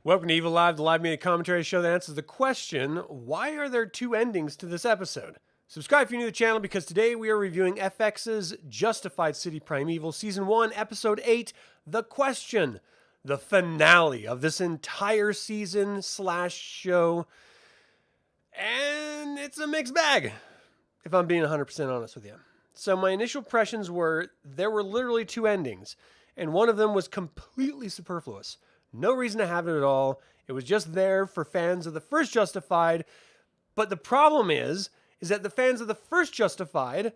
Welcome to Eviliv3, the live media commentary show that answers the question, why are there two endings to this episode? Subscribe if you're new to the channel because today we are reviewing FX's Justified City Primeval Season 1, Episode 8, The Question, the finale of this entire season / show. And it's a mixed bag, if I'm being 100% honest with you. So my initial impressions were there were literally two endings, and one of them was completely superfluous. No reason to have it at all. It was just there for fans of the first Justified. But the problem is that the fans of the first Justified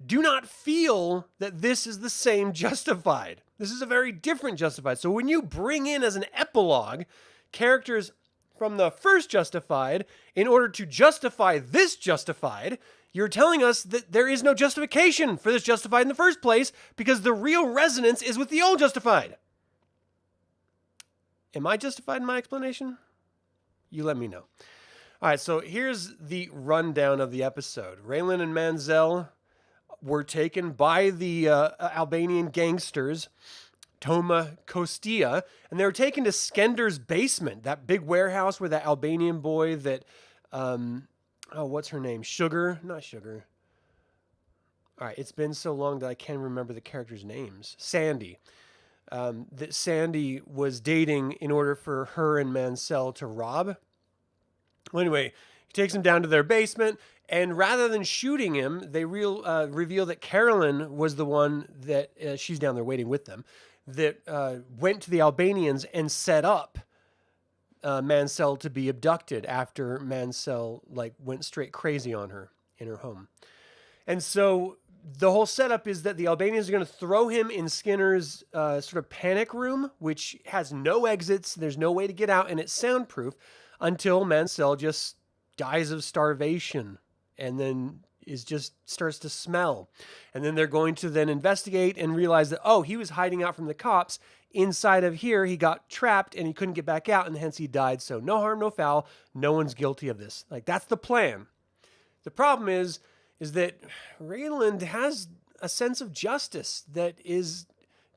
do not feel that this is the same Justified. This is a very different Justified. So when you bring in as an epilogue characters from the first Justified in order to justify this Justified, you're telling us that there is no justification for this Justified in the first place because the real resonance is with the old Justified. Am I justified in my explanation? You let me know. All right, so here's the rundown of the episode. Raylan and Mansell were taken by the Albanian gangsters, Toma Kostia, and they were taken to Skender's basement, that big warehouse where that Albanian boy that, what's her name? Sugar? Not Sugar. All right, it's been so long that I can't remember the characters' names. Sandy. That Sandy was dating in order for her and Mansell to rob. Well, anyway, he takes him down to their basement, and rather than shooting him, they reveal that Carolyn was the one that, she's down there waiting with them, that went to the Albanians and set up Mansell to be abducted after Mansell went straight crazy on her in her home. And so the whole setup is that the Albanians are going to throw him in Skinner's sort of panic room, which has no exits. There's no way to get out, and it's soundproof until Mansell just dies of starvation and then starts to smell. And then they're going to then investigate and realize that, oh, he was hiding out from the cops. Inside of here, he got trapped and he couldn't get back out, and hence he died. So no harm, no foul. No one's guilty of this. That's the plan. The problem is that Raylan has a sense of justice that is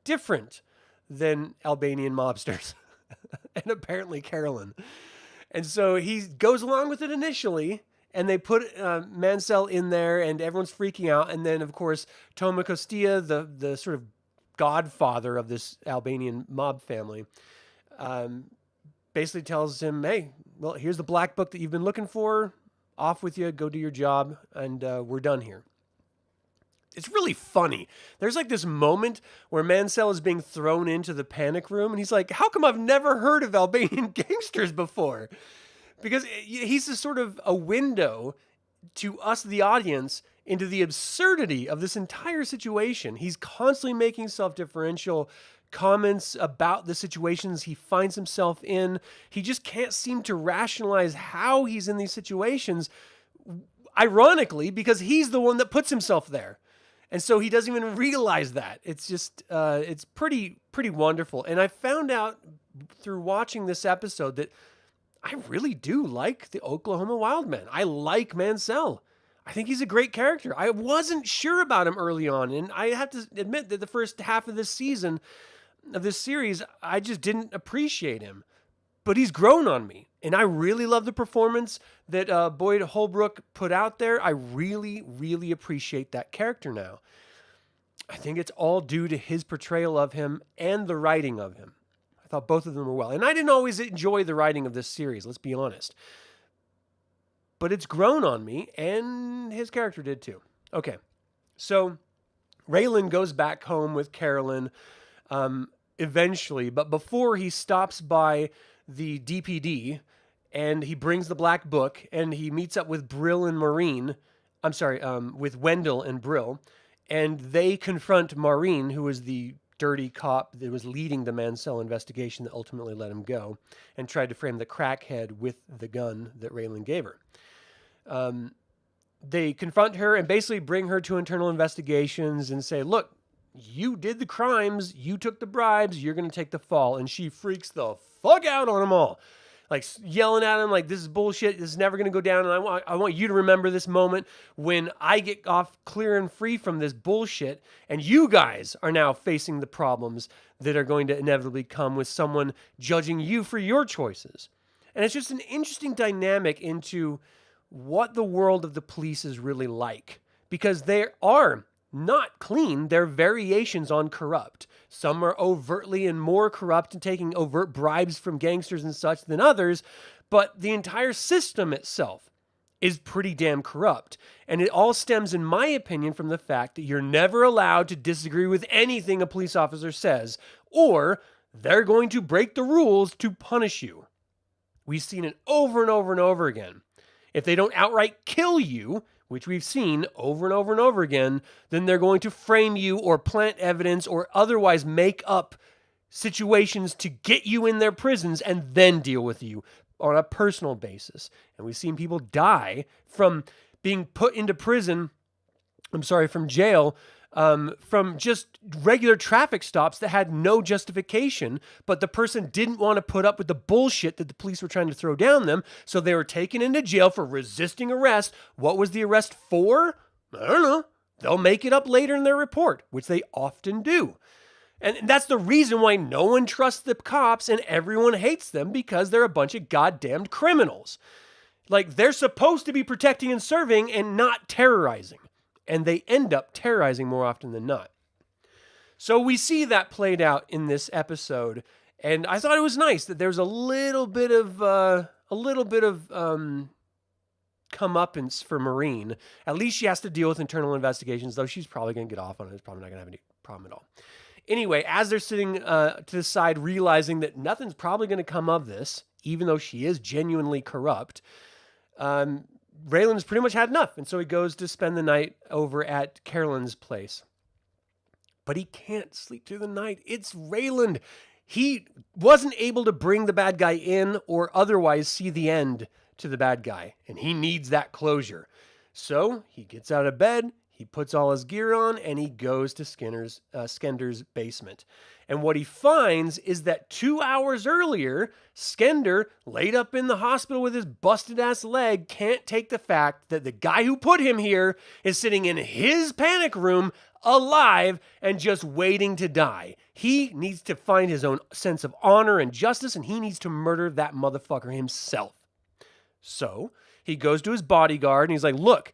different than Albanian mobsters and apparently Carolyn. And so he goes along with it initially, and they put Mansell in there, and everyone's freaking out. And then, of course, Toma Kostia, the sort of godfather of this Albanian mob family, basically tells him, hey, well, here's the black book that you've been looking for. Off with you, go do your job, and we're done here. It's really funny. There's this moment where Mansell is being thrown into the panic room, and he's like, how come I've never heard of Albanian gangsters before? Because he's a sort of a window to us, the audience, into the absurdity of this entire situation. He's constantly making self-differential comments about the situations he finds himself in. He just can't seem to rationalize how he's in these situations, ironically, because he's the one that puts himself there. And so he doesn't even realize that. It's just, it's pretty wonderful. And I found out through watching this episode that I really do like the Oklahoma Wildman. I like Mansell. I think he's a great character. I wasn't sure about him early on, and I have to admit that the first half of this season, of this series, I just didn't appreciate him. But he's grown on me, and I really love the performance that Boyd Holbrook put out there. I really, really appreciate that character now. I think it's all due to his portrayal of him and the writing of him. I thought both of them were well. And I didn't always enjoy the writing of this series, let's be honest. But it's grown on me, and his character did too. Okay, so Raylan goes back home with Carolyn eventually, but before he stops by the DPD and he brings the black book and he meets up with Brill and Maureen. I'm sorry, with Wendell and Brill, and they confront Maureen, who was the dirty cop that was leading the Mansell investigation that ultimately let him go, and tried to frame the crackhead with the gun that Raylan gave her. They confront her and basically bring her to internal investigations and say, look, you did the crimes, you took the bribes, you're going to take the fall. And she freaks the fuck out on them all. like yelling at him like, this is bullshit. This is never going to go down. And I want you to remember this moment when I get off clear and free from this bullshit. And you guys are now facing the problems that are going to inevitably come with someone judging you for your choices. And it's just an interesting dynamic into what the world of the police is really like, because they are not clean. They're variations on corrupt. Some are overtly and more corrupt and taking overt bribes from gangsters and such than others, but the entire system itself is pretty damn corrupt. And it all stems, in my opinion, from the fact that you're never allowed to disagree with anything a police officer says, or they're going to break the rules to punish you. We've seen it over and over and over again. If they don't outright kill you, which we've seen over and over and over again, then they're going to frame you or plant evidence or otherwise make up situations to get you in their prisons and then deal with you on a personal basis. And we've seen people die from being put into prison, from jail, from just regular traffic stops that had no justification, but the person didn't want to put up with the bullshit that the police were trying to throw down them, so they were taken into jail for resisting arrest. What was the arrest for? I don't know. They'll make it up later in their report, which they often do. And that's the reason why no one trusts the cops and everyone hates them, because they're a bunch of goddamned criminals. Like, they're supposed to be protecting and serving and not terrorizing. And they end up terrorizing more often than not. So we see that played out in this episode, and I thought it was nice that there's a little bit of comeuppance for Maureen. At least she has to deal with internal investigations, though she's probably going to get off on it. It's probably not going to have any problem at all. Anyway, as they're sitting to the side, realizing that nothing's probably going to come of this, even though she is genuinely corrupt, Raylan's pretty much had enough, and so he goes to spend the night over at Carolyn's place. But he can't sleep through the night. It's Raylan. He wasn't able to bring the bad guy in or otherwise see the end to the bad guy, and he needs that closure. So he gets out of bed, he puts all his gear on, and he goes to Skender's basement. And what he finds is that 2 hours earlier, Skender, laid up in the hospital with his busted-ass leg, can't take the fact that the guy who put him here is sitting in his panic room, alive, and just waiting to die. He needs to find his own sense of honor and justice, and he needs to murder that motherfucker himself. So he goes to his bodyguard, and he's like, look,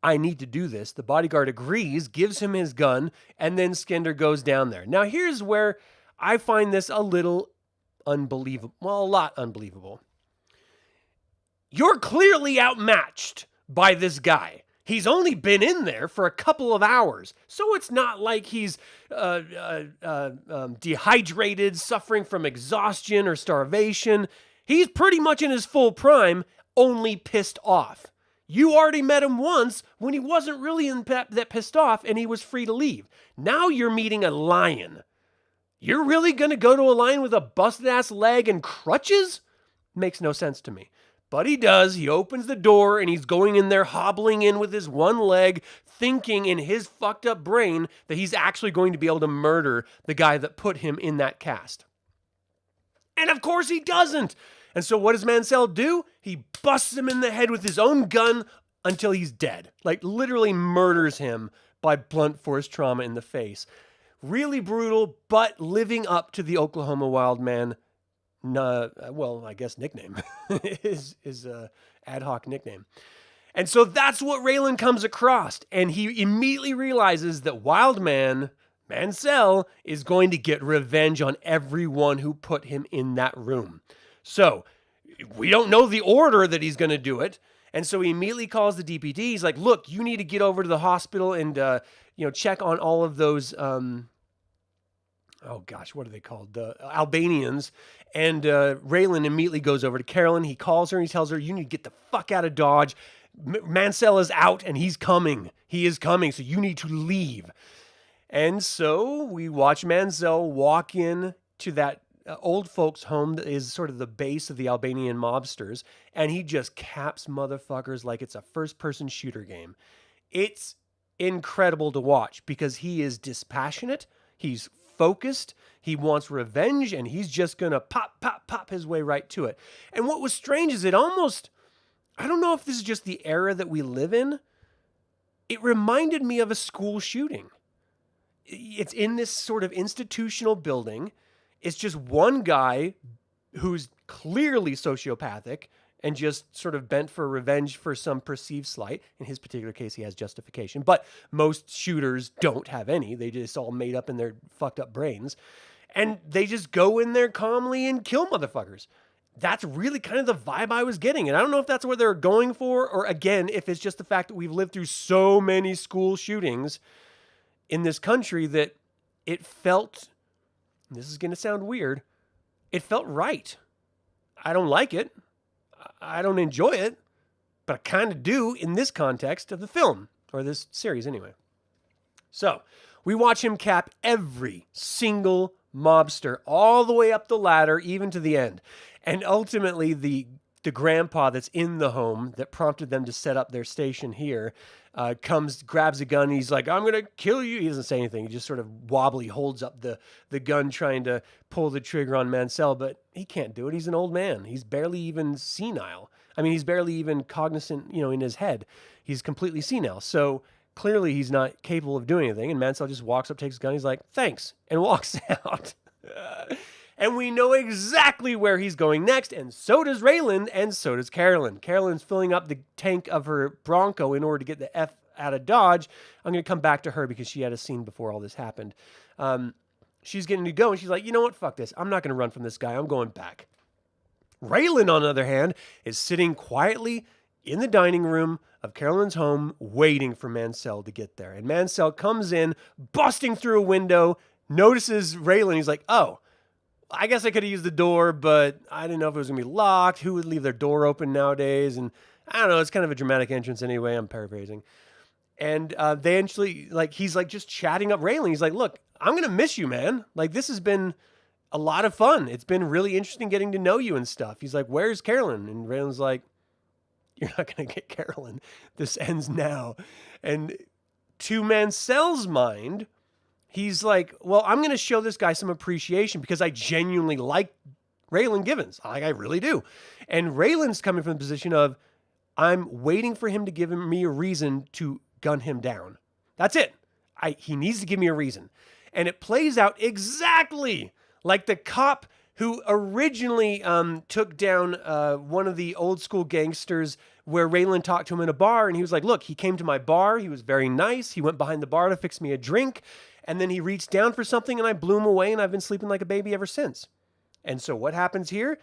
I need to do this. The bodyguard agrees, gives him his gun, and then Skender goes down there. Now, here's where I find this a little unbelievable. Well, a lot unbelievable. You're clearly outmatched by this guy. He's only been in there for a couple of hours, so it's not like he's dehydrated, suffering from exhaustion or starvation. He's pretty much in his full prime, only pissed off. You already met him once when he wasn't really that pissed off and he was free to leave. Now you're meeting a lion. You're really going to go to a lion with a busted-ass leg and crutches? Makes no sense to me. But he does. He opens the door and he's going in there hobbling in with his one leg, thinking in his fucked up brain that he's actually going to be able to murder the guy that put him in that cast. And of course he doesn't. And so what does Mansell do? He busts him in the head with his own gun until he's dead. Like, literally murders him by blunt force trauma in the face. Really brutal, but living up to the Oklahoma Wildman, I guess nickname. his ad hoc nickname. And so that's what Raylan comes across. And he immediately realizes that Wildman, Mansell, is going to get revenge on everyone who put him in that room. So we don't know the order that he's going to do it. And so he immediately calls the DPD. He's like, look, you need to get over to the hospital and, check on all of those, what are they called? The Albanians. And Raylan immediately goes over to Carolyn. He calls her and he tells her, you need to get the fuck out of Dodge. Mansell is out and he's coming. He is coming. So you need to leave. And so we watch Mansell walk in to that old folks' home that is sort of the base of the Albanian mobsters, and he just caps motherfuckers like it's a first-person shooter game. It's incredible to watch because he is dispassionate, he's focused. He wants revenge, and he's just going to pop his way right to it. And what was strange is it almost, I don't know if this is just the era that we live in. It reminded me of a school shooting. It's in this sort of institutional building. It's just one guy who's clearly sociopathic and just sort of bent for revenge for some perceived slight. In his particular case, he has justification. But most shooters don't have any. They just all made up in their fucked up brains. And they just go in there calmly and kill motherfuckers. That's really kind of the vibe I was getting. And I don't know if that's what they're going for, or again, if it's just the fact that we've lived through so many school shootings in this country that it felt, this is going to sound weird, it felt right. I don't like it. I don't enjoy it, but I kind of do in this context of the film, or this series anyway. So we watch him cap every single mobster all the way up the ladder, even to the end. And ultimately, the grandpa that's in the home that prompted them to set up their station here comes, grabs a gun, and he's like, I'm going to kill you. He doesn't say anything. He just sort of wobbly holds up the gun, trying to pull the trigger on Mansell, but he can't do it. He's an old man. He's barely even senile. I mean, he's barely even cognizant, in his head. He's completely senile. So clearly he's not capable of doing anything. And Mansell just walks up, takes a gun. He's like, thanks, and walks out. And we know exactly where he's going next, and so does Raylan, and so does Carolyn. Carolyn's filling up the tank of her Bronco in order to get the F out of Dodge. I'm going to come back to her because she had a scene before all this happened. She's getting to go, and she's like, you know what? Fuck this. I'm not going to run from this guy. I'm going back. Raylan, on the other hand, is sitting quietly in the dining room of Carolyn's home, waiting for Mansell to get there. And Mansell comes in, busting through a window, notices Raylan. He's like, oh, I guess I could have used the door, but I didn't know if it was going to be locked. Who would leave their door open nowadays? And I don't know. It's kind of a dramatic entrance anyway. I'm paraphrasing. And they actually, he's just chatting up Raylan. He's like, look, I'm going to miss you, man. This has been a lot of fun. It's been really interesting getting to know you and stuff. He's like, where's Carolyn? And Raylan's like, you're not going to get Carolyn. This ends now. And to Mansell's mind, he's like, well, I'm going to show this guy some appreciation because I genuinely like Raylan Givens. I really do. And Raylan's coming from the position of, I'm waiting for him to give me a reason to gun him down. That's it. He needs to give me a reason. And it plays out exactly like the cop who originally took down one of the old school gangsters, where Raylan talked to him in a bar, and he was like, look, he came to my bar. He was very nice. He went behind the bar to fix me a drink. And then he reached down for something, and I blew him away, and I've been sleeping like a baby ever since. And so what happens here?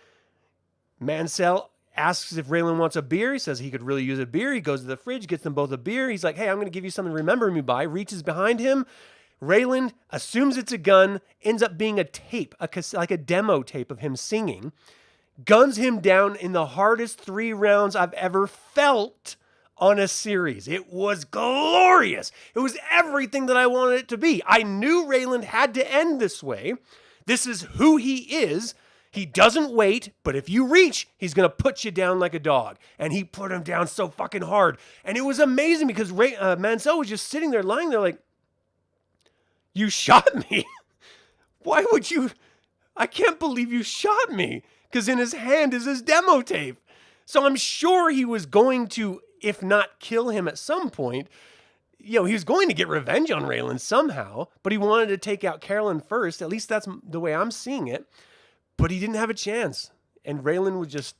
Mansell asks if Raylan wants a beer. He says he could really use a beer. He goes to the fridge, gets them both a beer. He's like, hey, I'm going to give you something to remember me by. Reaches behind him. Raylan assumes it's a gun, ends up being a tape, like a demo tape of him singing, guns him down in the hardest 3 rounds I've ever felt on a series. It was glorious. It was everything that I wanted it to be. I knew Raylan had to end this way. This is who he is. He doesn't wait, but if you reach, he's going to put you down like a dog. And he put him down so fucking hard. And it was amazing because Mansell was just sitting there, lying there like, you shot me? Why would you? I can't believe you shot me. Because in his hand is his demo tape. So I'm sure he was going to, if not kill him at some point, he was going to get revenge on Raylan somehow, but he wanted to take out Carolyn first. At least that's the way I'm seeing it. But he didn't have a chance. And Raylan was just,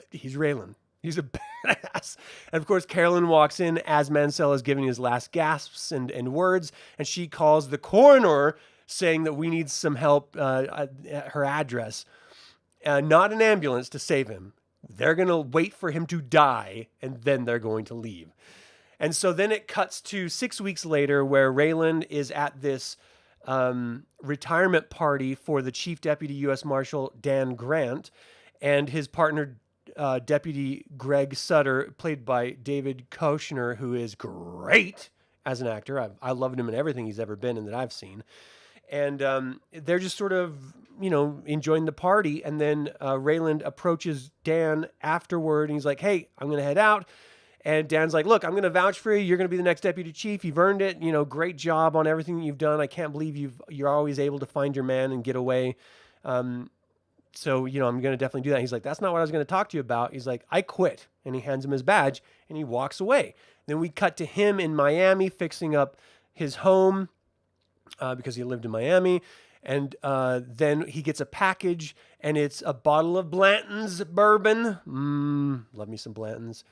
he's Raylan. He's a badass. And of course, Carolyn walks in as Mansell is giving his last gasps and words, and she calls the coroner saying that we need some help at her address. Not an ambulance to save him. They're going to wait for him to die, and then they're going to leave. And so then it cuts to 6 weeks later, where Raylan is at this retirement party for the Chief Deputy U.S. Marshal Dan Grant and his partner, Deputy Greg Sutter, played by David Koechner, who is great as an actor. I loved him in everything he's ever been in that I've seen. And they're just sort of, enjoying the party. And then Raylan approaches Dan afterward, and he's like, hey, I'm going to head out. And Dan's like, look, I'm going to vouch for you. You're going to be the next deputy chief. You've earned it. You know, great job on everything that you've done. I can't believe you're always able to find your man and get away. So, you know, I'm going to definitely do that. He's like, that's not what I was going to talk to you about. He's like, I quit. And he hands him his badge and he walks away. Then we cut to him in Miami fixing up his home because he lived in Miami. And then he gets a package and it's a bottle of Blanton's bourbon. Love me some Blanton's.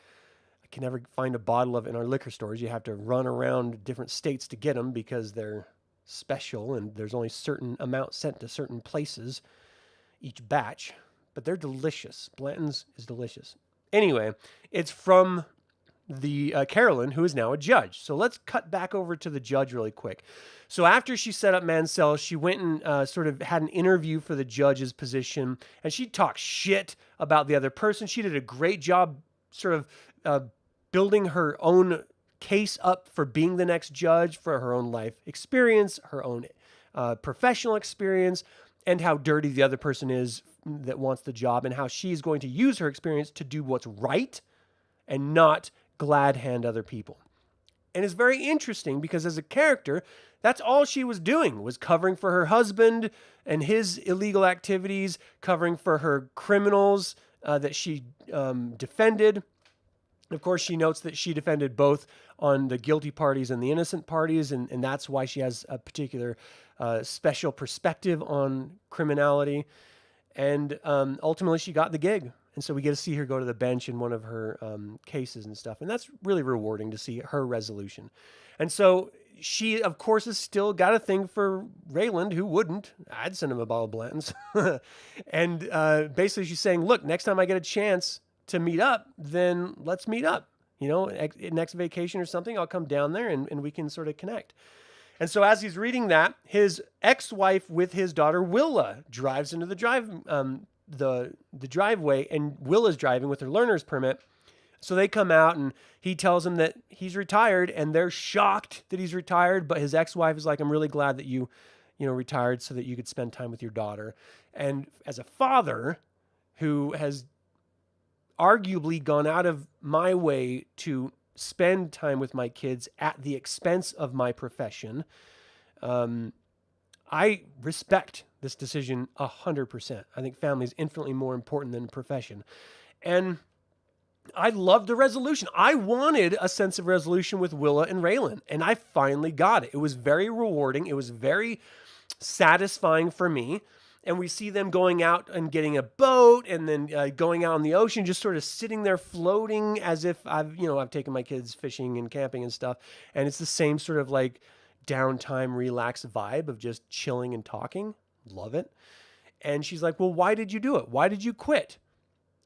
I can never find a bottle of it in our liquor stores. You have to run around different states to get them because they're special and there's only certain amount sent to certain places each batch, but they're delicious. Blanton's is delicious. Anyway, it's from the Carolyn, who is now a judge. So let's cut back over to the judge really quick. So after she set up Mansell, she went and sort of had an interview for the judge's position, and she talked shit about the other person. She did a great job sort of building her own case up for being the next judge, for her own life experience, her own professional experience, and how dirty the other person is that wants the job, and how she's going to use her experience to do what's right and not glad hand other people. And it's very interesting because as a character, that's all she was doing, was covering for her husband and his illegal activities, covering for her criminals that she defended. Of course, she notes that she defended both on the guilty parties and the innocent parties, and that's why she has a particular special perspective on criminality. And ultimately, she got the gig. And so we get to see her go to the bench in one of her cases and stuff. And that's really rewarding to see her resolution. And so she, of course, has still got a thing for Raylan. Who wouldn't? I'd send him a bottle of Blanton's. And basically she's saying, look, next time I get a chance to meet up, then let's meet up. You know, next vacation or something, I'll come down there and we can sort of connect. And so as he's reading that, his ex-wife with his daughter Willa drives into the driveway, and Willa's driving with her learner's permit. So they come out and he tells them that he's retired, and they're shocked that he's retired. But his ex-wife is like, I'm really glad that you retired so that you could spend time with your daughter. And as a father who has arguably gone out of my way to spend time with my kids at the expense of my profession, I respect this decision 100%. I think family is infinitely more important than profession. And I loved the resolution. I wanted a sense of resolution with Willa and Raylan, and I finally got it. It was very rewarding. It was very satisfying for me. And we see them going out and getting a boat and then going out on the ocean, just sort of sitting there floating as if I've taken my kids fishing and camping and stuff. And it's the same sort of like downtime, relaxed vibe of just chilling and talking. Love it. And she's like, well, why did you do it? Why did you quit?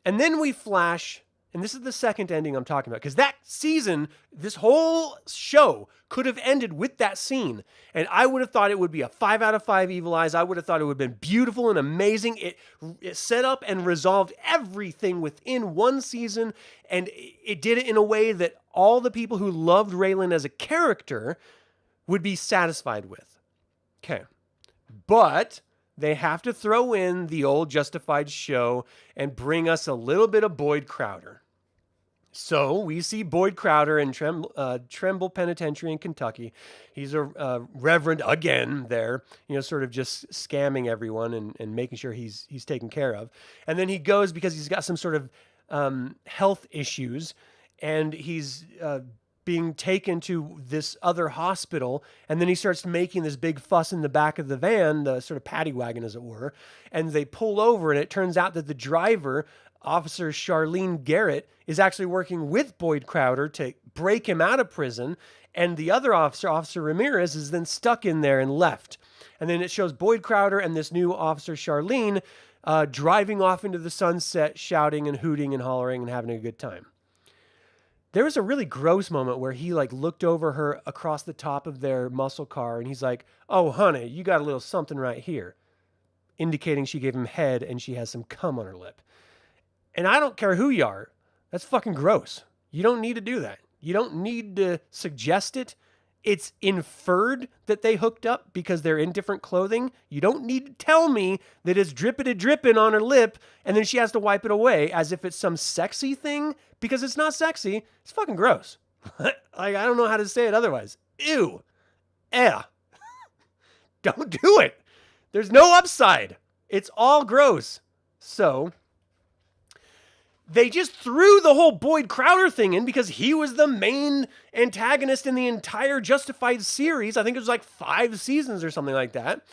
And then we flash, and this is the second ending I'm talking about, because that season, this whole show could have ended with that scene. And I would have thought it would be a 5 out of 5 Evil Eyes. I would have thought it would have been beautiful and amazing. It set up and resolved everything within one season. And it did it in a way that all the people who loved Raylan as a character would be satisfied with. Okay. But they have to throw in the old Justified show and bring us a little bit of Boyd Crowder. So we see Boyd Crowder in Tremble Penitentiary in Kentucky. He's a reverend again there, sort of just scamming everyone and making sure he's taken care of. And then he goes because he's got some sort of health issues, and he's being taken to this other hospital. And then he starts making this big fuss in the back of the van, the sort of paddy wagon, as it were. And they pull over, and it turns out that the driver, Officer Charlene Garrett, is actually working with Boyd Crowder to break him out of prison. And the other officer, Officer Ramirez, is then stuck in there and left. And then it shows Boyd Crowder and this new Officer Charlene driving off into the sunset, shouting and hooting and hollering and having a good time. There was a really gross moment where he looked over her across the top of their muscle car, and he's like, oh, honey, you got a little something right here, indicating she gave him head and she has some cum on her lip. And I don't care who you are. That's fucking gross. You don't need to do that. You don't need to suggest it. It's inferred that they hooked up because they're in different clothing. You don't need to tell me that it's dripping on her lip and then she has to wipe it away as if it's some sexy thing, because it's not sexy. It's fucking gross. Like, I don't know how to say it otherwise. Ew. Don't do it. There's no upside. It's all gross. So they just threw the whole Boyd Crowder thing in because he was the main antagonist in the entire Justified series. I think it was like 5 seasons or something like that.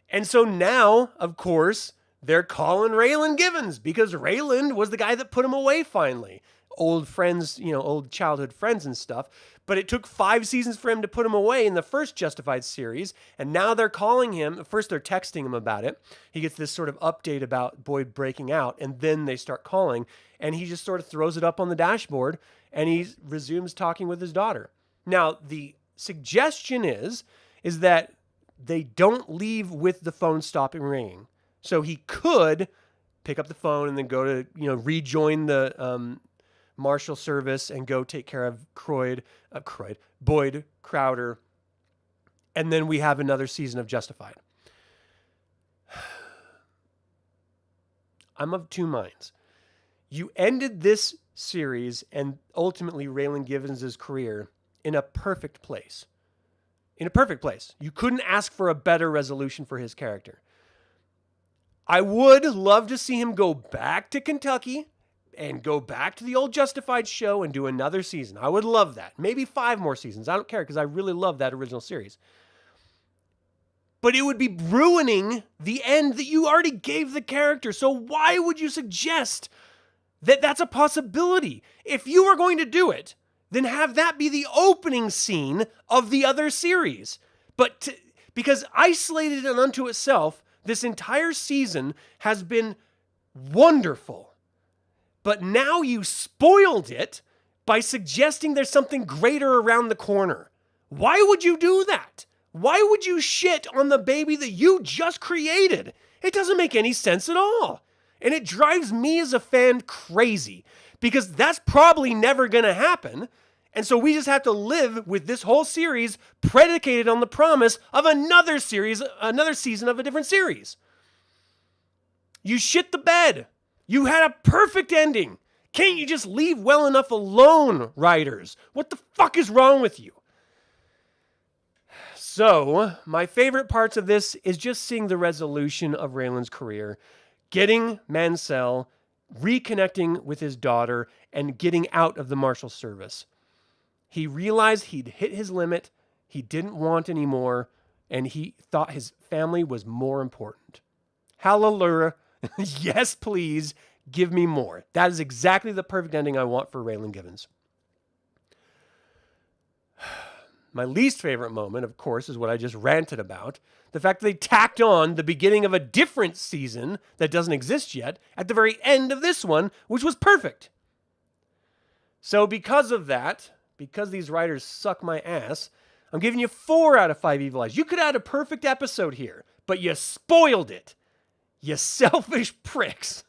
And so now, of course, they're calling Raylan Givens because Raylan was the guy that put him away finally. Old friends, old childhood friends and stuff. But it took 5 seasons for him to put him away in the first Justified series. And now they're calling him. First, they're texting him about it. He gets this sort of update about Boyd breaking out. And then they start calling. And he just sort of throws it up on the dashboard. And he resumes talking with his daughter. Now, the suggestion is that they don't leave with the phone stopping ringing. So he could pick up the phone and then go to, rejoin the Marshal service and go take care of Boyd Crowder. And then we have another season of Justified. I'm of two minds. You ended this series and ultimately Raylan Givens' career in a perfect place. In a perfect place. You couldn't ask for a better resolution for his character. I would love to see him go back to Kentucky and go back to the old Justified show and do another season. I would love that. Maybe 5 more seasons. I don't care because I really love that original series. But it would be ruining the end that you already gave the character. So why would you suggest that that's a possibility? If you are going to do it, then have that be the opening scene of the other series. Because isolated and unto itself, this entire season has been wonderful. But now you spoiled it by suggesting there's something greater around the corner. Why would you do that? Why would you shit on the baby that you just created? It doesn't make any sense at all. And it drives me as a fan crazy because that's probably never going to happen. And so we just have to live with this whole series predicated on the promise of another season of a different series. You shit the bed. You had a perfect ending. Can't you just leave well enough alone, writers? What the fuck is wrong with you? So, my favorite parts of this is just seeing the resolution of Raylan's career, getting Mansell, reconnecting with his daughter, and getting out of the Marshal service. He realized he'd hit his limit, he didn't want any more, and he thought his family was more important. Hallelujah. Yes, please, give me more. That is exactly the perfect ending I want for Raylan Givens. My least favorite moment, of course, is what I just ranted about. The fact that they tacked on the beginning of a different season that doesn't exist yet at the very end of this one, which was perfect. So because of that, because these writers suck my ass, I'm giving you 4 out of 5 Evil Eyes. You could add a perfect episode here, but you spoiled it. You selfish pricks.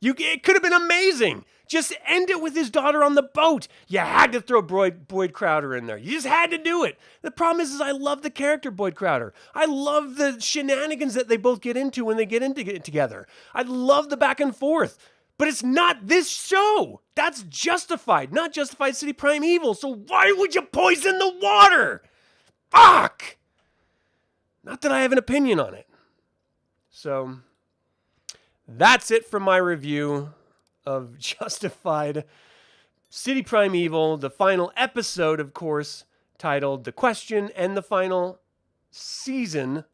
It could have been amazing. Just end it with his daughter on the boat. You had to throw Boyd Crowder in there. You just had to do it. The problem is I love the character Boyd Crowder. I love the shenanigans that they both get into when they get into it together. I love the back and forth. But it's not this show. That's Justified, not Justified City Primeval. So why would you poison the water? Fuck! Not that I have an opinion on it. So that's it for my review of Justified City Primeval, the final episode, of course, titled The Question, and the final season.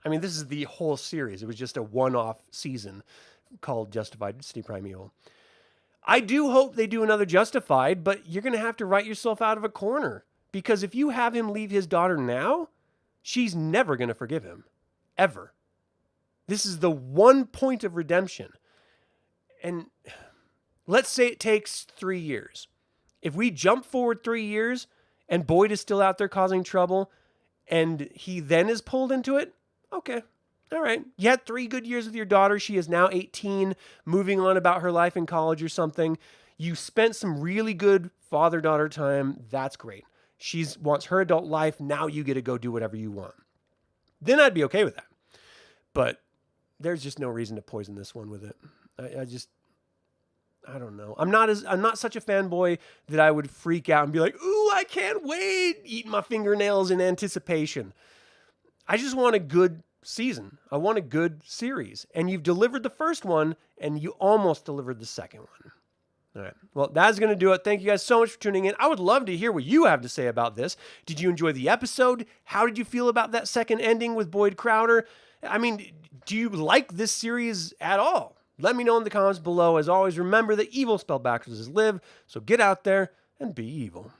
I mean, this is the whole series. It was just a one-off season called Justified City Primeval. I do hope they do another Justified, but you're going to have to write yourself out of a corner. Because if you have him leave his daughter now, she's never going to forgive him. Ever. This is the one point of redemption. And let's say it takes 3 years. If we jump forward 3 years and Boyd is still out there causing trouble and he then is pulled into it, okay. All right. You had 3 good years with your daughter. She is now 18, moving on about her life in college or something. You spent some really good father-daughter time. That's great. She wants her adult life. Now you get to go do whatever you want. Then I'd be okay with that. But there's just no reason to poison this one with it. I don't know. I'm not such a fanboy that I would freak out and be like, ooh, I can't wait, eating my fingernails in anticipation. I just want a good season. I want a good series. And you've delivered the first one, and you almost delivered the second one. All right. Well, that's going to do it. Thank you guys so much for tuning in. I would love to hear what you have to say about this. Did you enjoy the episode? How did you feel about that second ending with Boyd Crowder? I mean, do you like this series at all? Let me know in the comments below. As always, remember that evil spelled backwards is live. So get out there and be evil.